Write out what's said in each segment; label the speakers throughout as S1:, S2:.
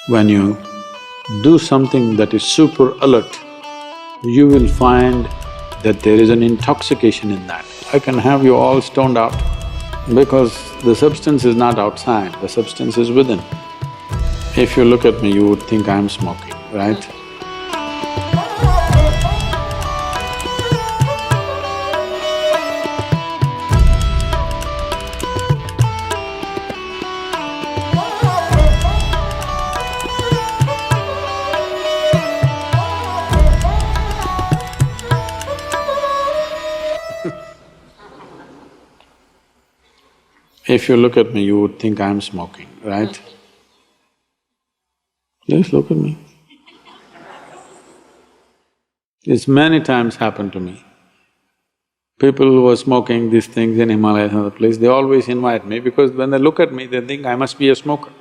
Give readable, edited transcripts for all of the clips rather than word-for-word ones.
S1: When you do something that is super alert, you will find that there is an intoxication in that. I can have you all stoned out because the substance is not outside, the substance is within. If you look at me, you would think I'm smoking, right? If you look at me, you would think I'm smoking, right? Just look at me. This many times happened to me. People who are smoking these things in Himalayas and other places, they always invite me because when they look at me, they think I must be a smoker.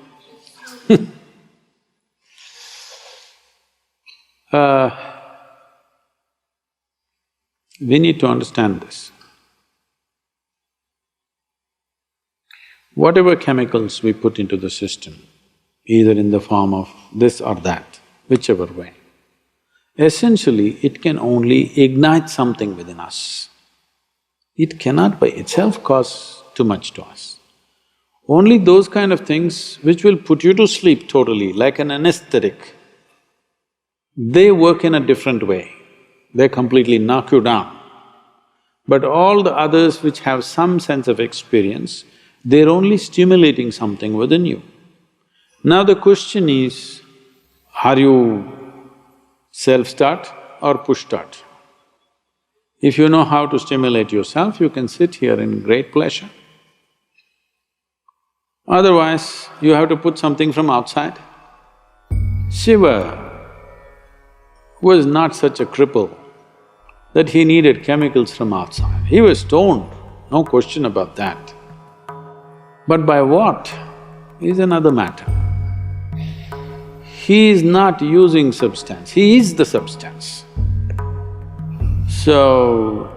S1: We need to understand this. Whatever chemicals we put into the system, either in the form of this or that, whichever way, essentially it can only ignite something within us. It cannot by itself cause too much to us. Only those kind of things which will put you to sleep totally, like an anesthetic, they work in a different way, they completely knock you down. But all the others which have some sense of experience, they're only stimulating something within you. Now the question is, are you self-start or push-start? If you know how to stimulate yourself, you can sit here in great pleasure. Otherwise, you have to put something from outside. Shiva was not such a cripple that he needed chemicals from outside. He was stoned, no question about that. But by what is another matter. He is not using substance, he is the substance. So,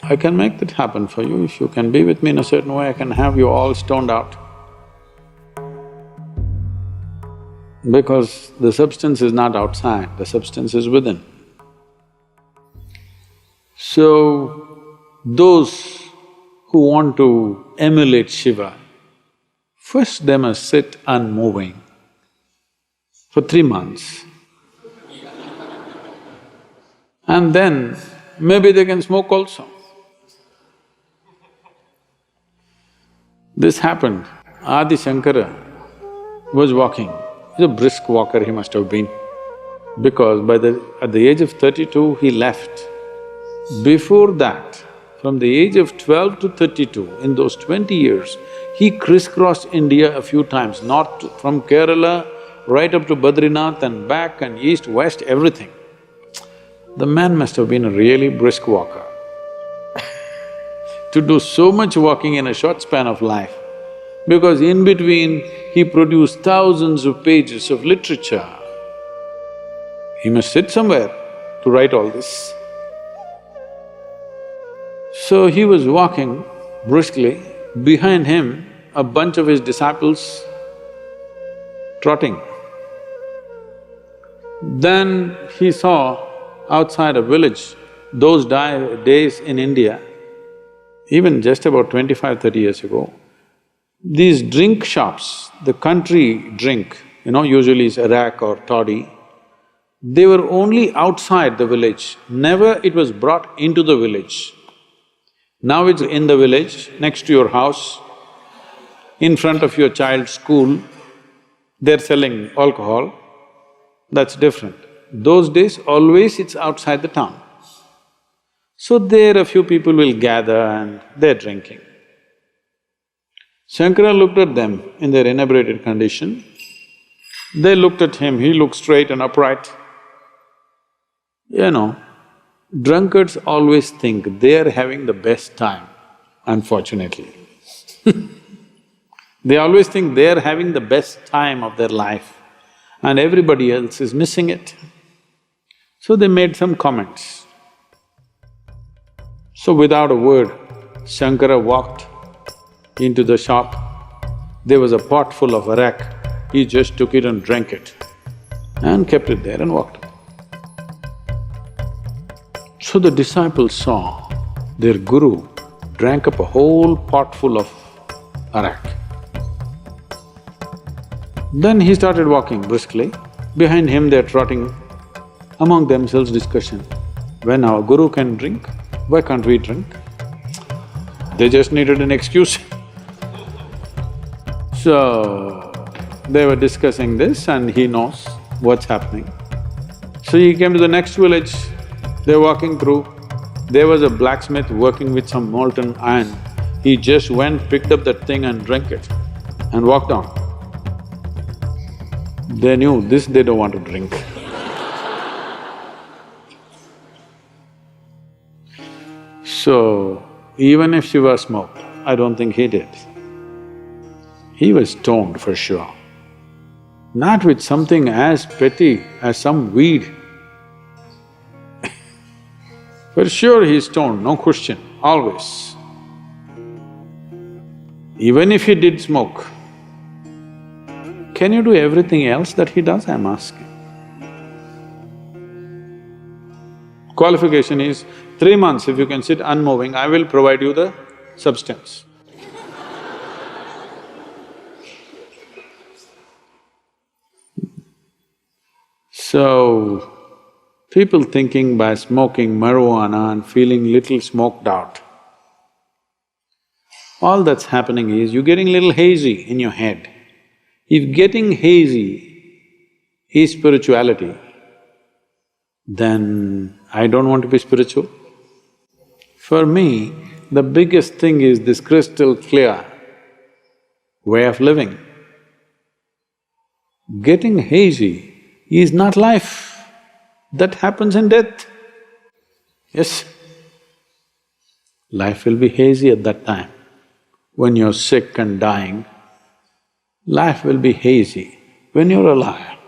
S1: I can make that happen for you. If you can be with me in a certain way, I can have you all stoned out. Because the substance is not outside, the substance is within. So, those who want to emulate Shiva, first they must sit unmoving for 3 months. And then maybe they can smoke also. This happened. Adi Shankara was walking. He's a brisk walker he must have been, because at the age of 32 he left. Before that, from the age of 12 to 32, in those 20 years, he crisscrossed India a few times, north from Kerala right up to Badrinath and back and east, west, everything. The man must have been a really brisk walker. To do so much walking in a short span of life, because in between he produced thousands of pages of literature. He must sit somewhere to write all this. So he was walking briskly, behind him a bunch of his disciples trotting. Then he saw outside a village, those days in India, even just about 25–30 years ago, these drink shops, the country drink, usually is arak or toddy, they were only outside the village, never it was brought into the village. Now it's in the village, next to your house, in front of your child's school, they're selling alcohol, that's different. Those days, always it's outside the town. So there a few people will gather and they're drinking. Shankara looked at them in their inebriated condition. They looked at him, he looked straight and upright. Drunkards always think they're having the best time, unfortunately. They always think they're having the best time of their life and everybody else is missing it. So they made some comments. So without a word, Shankara walked into the shop. There was a pot full of arak He just took it and drank it and kept it there and walked. So the disciples saw their guru drank up a whole pot full of arak. Then he started walking briskly. Behind him they're trotting among themselves discussion. When our guru can drink, why can't we drink? They just needed an excuse. So, they were discussing this and he knows what's happening. So he came to the next village, they're walking through. There was a blacksmith working with some molten iron. He just went, picked up that thing and drank it and walked on. They knew this they don't want to drink. So, even if Shiva smoked, I don't think he did. He was stoned for sure. Not with something as petty as some weed. For sure he's stoned, no question, always. Even if he did smoke, can you do everything else that he does, I'm asking? Qualification is 3 months, if you can sit unmoving, I will provide you the substance. So, people thinking by smoking marijuana and feeling little smoked out, all that's happening is you're getting little hazy in your head. If getting hazy is spirituality, then I don't want to be spiritual. For me, the biggest thing is this crystal clear way of living. Getting hazy is not life, that happens in death. Yes, life will be hazy at that time. When you're sick and dying, life will be hazy. When you're alive,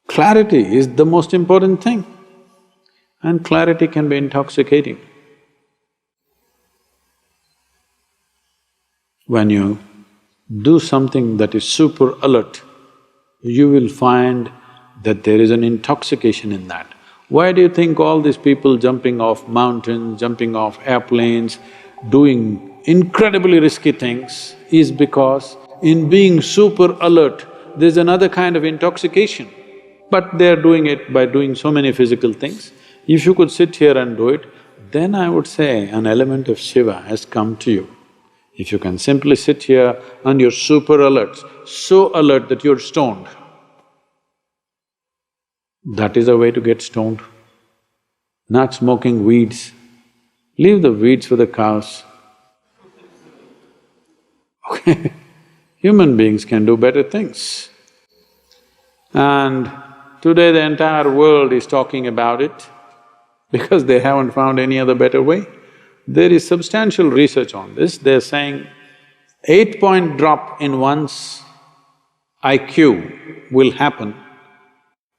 S1: clarity is the most important thing, and clarity can be intoxicating. When you do something that is super alert, you will find that there is an intoxication in that. Why do you think all these people jumping off mountains, jumping off airplanes, doing incredibly risky things is because in being super alert, there's another kind of intoxication. But they're doing it by doing so many physical things. If you could sit here and do it, then I would say an element of Shiva has come to you. If you can simply sit here and you're super alert, so alert that you're stoned, that is a way to get stoned. Not smoking weeds. Leave the weeds for the cows. Okay, human beings can do better things. And today the entire world is talking about it because they haven't found any other better way. There is substantial research on this. They're saying 8-point drop in one's IQ will happen.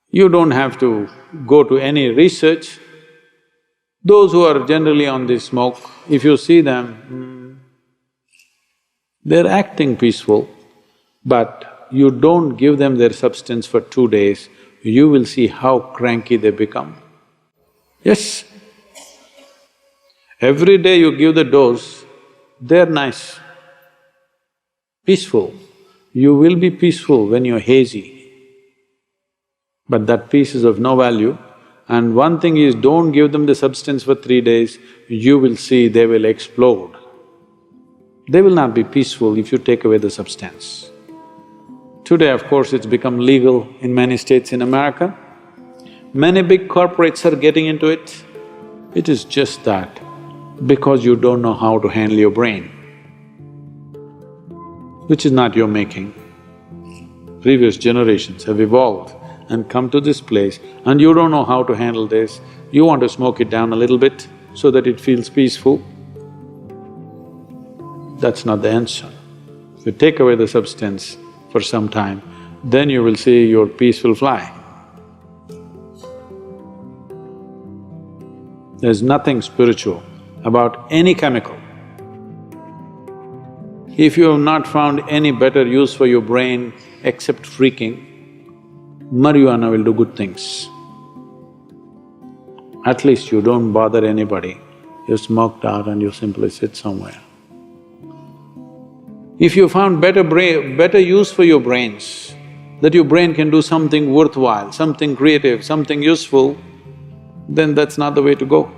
S1: You don't have to go to any research. Those who are generally on this smoke, if you see them, they're acting peaceful, but you don't give them their substance for 2 days, you will see how cranky they become. Yes. Every day you give the dose, they're nice, peaceful. You will be peaceful when you're hazy. But that peace is of no value. And one thing is, don't give them the substance for 3 days, you will see they will explode. They will not be peaceful if you take away the substance. Today, of course, it's become legal in many states in America. Many big corporates are getting into it. It is just that because you don't know how to handle your brain, which is not your making. Previous generations have evolved and come to this place and you don't know how to handle this, you want to smoke it down a little bit so that it feels peaceful. That's not the answer. If you take away the substance for some time, then you will see your peace will fly. There's nothing spiritual about any chemical. If you have not found any better use for your brain, except freaking, marijuana will do good things. At least you don't bother anybody, you smoked out and you simply sit somewhere. If you found better use for your brains, that your brain can do something worthwhile, something creative, something useful, then that's not the way to go.